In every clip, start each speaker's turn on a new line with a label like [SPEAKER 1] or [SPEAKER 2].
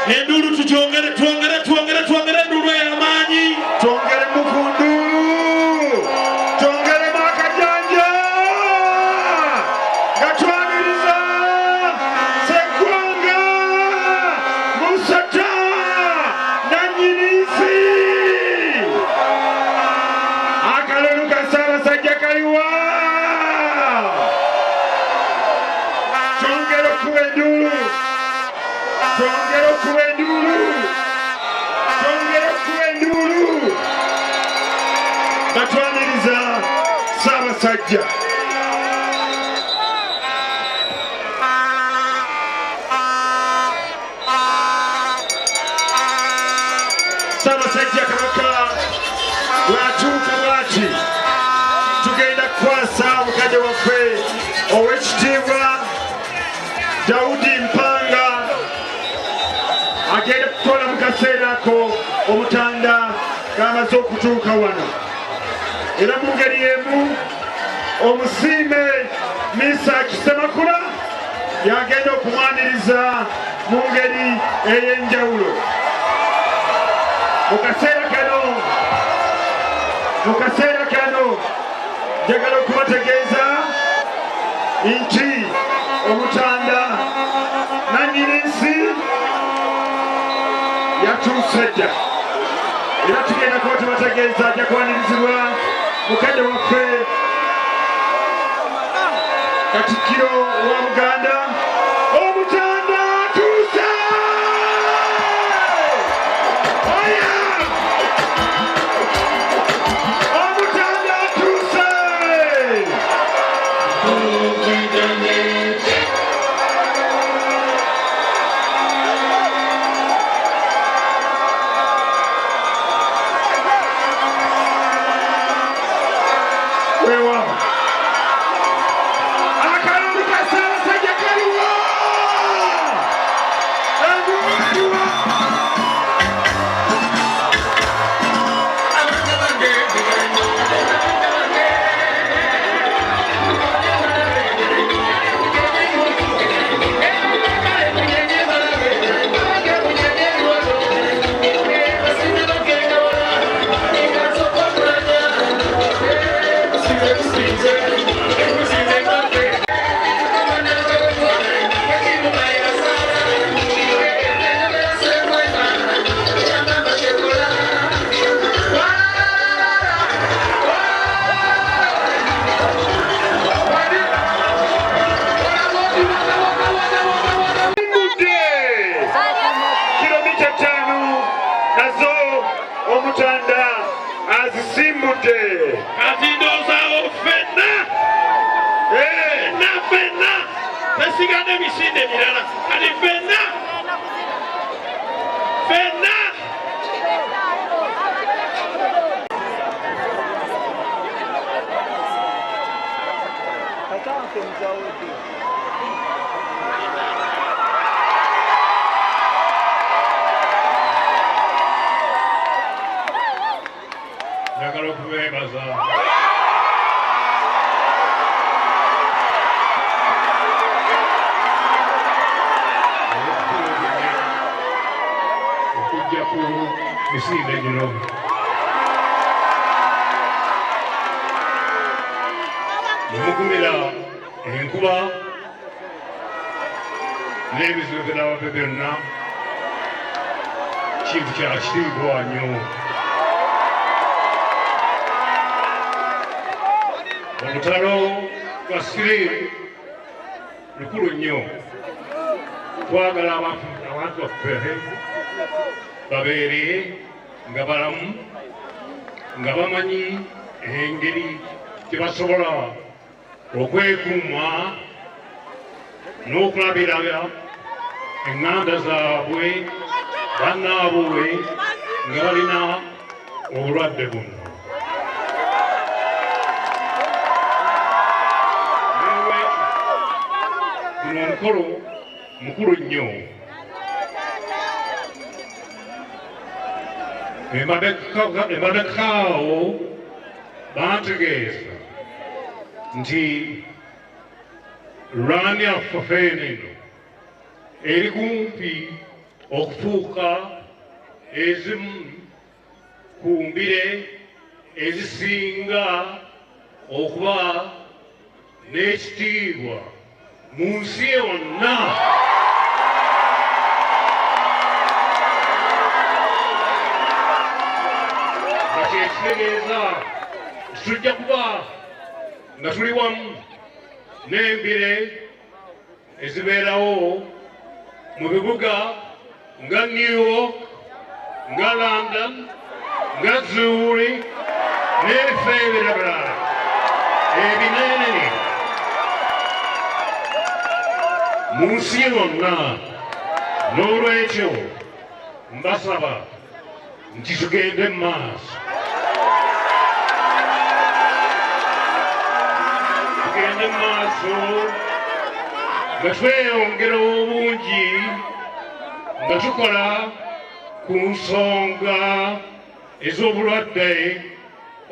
[SPEAKER 1] Endulu tuchongere endulu y'amaanyi.
[SPEAKER 2] Twongere mukundulu. Twongere makajanja. Gatwaniriza. Seggwanga. Musata. Nannyinisi. Akalulu ka Ssaabasajja kaliwa. Twongere okuba endulu. Twongere okuba endulu. Twongere okuba endulu. Batwaniriza Ssaabasajja. Ssaabasajja Kabaka bw'atuuka bw'ati tugenda kukwasa mukadde waffe ow'ekitiibwa Daudi Mpanga agenda kukola mu kaseera ako Omutanda k'amaze okutuuka wano. Era mu ngeri emu omusiime Mesaki Ssemakula yagenda okumwaniriza mu ngeri ey'enjawulo. Mu kaseera kano njagala okubategeeza nti Omutanda nannyini nsi yatuuse dda. Era tugenda kuba tubategeeza ajja kwanirizibwa mukadde waffe Katikkiro wa Buganda. Omutanda atuuse! Oya! Omutanda atuuse! Weewaawo. Akalulu ka Ssaabasajja kaliwa. Engulu eriwa. Kilomita 5 nazo Omutanda azisimbudde.
[SPEAKER 1] Kati ndowooza ffenna tesigadde emisinde emirala. Kati ffenna
[SPEAKER 3] njagala okubeebaza okujja ku misinde gino. Nemugumira enkuba n'ebizibu by'ababbe byonna kintu kya kitiibwa nnyo. Olutalo lwa Siriimu lukulu nnyo. Twagala abantu baffe babeere nga balamu, nga bamanyi engeri gye basobola okwekuuma n'okulabira eŋŋanda zaabwe bannaabwe nga balina obulwadde buno. Guno omukolo mukulu nnyo. Emabekaawo bantegeeza nti lwani yaffe eno eri kumpi okufuuka ezimu ku mbire ezisinga okuba n'ekitiibwa mu nsi yonna. Nga kyekitegeeza tujja kuba nga tuli wamu n'embire ezibeerawo mu bibuga nga New York, nga London, nga Zurich n'ebifo ebirala ebinene mu nsi yonna. N'olwekyo mbasaba nti tugende mu maaso, tugende mu maaso nga tweyongera obungi, nga tukola ku nsonga ez'obulwadde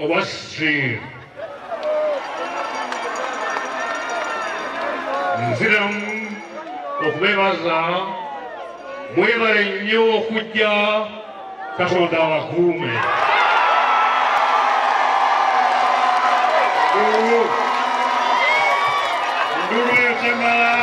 [SPEAKER 3] obwa siriimu. Nziramu okubeebaza, mwebale nnyo okujja, Katonda abakuume.
[SPEAKER 2] Ndulu esemala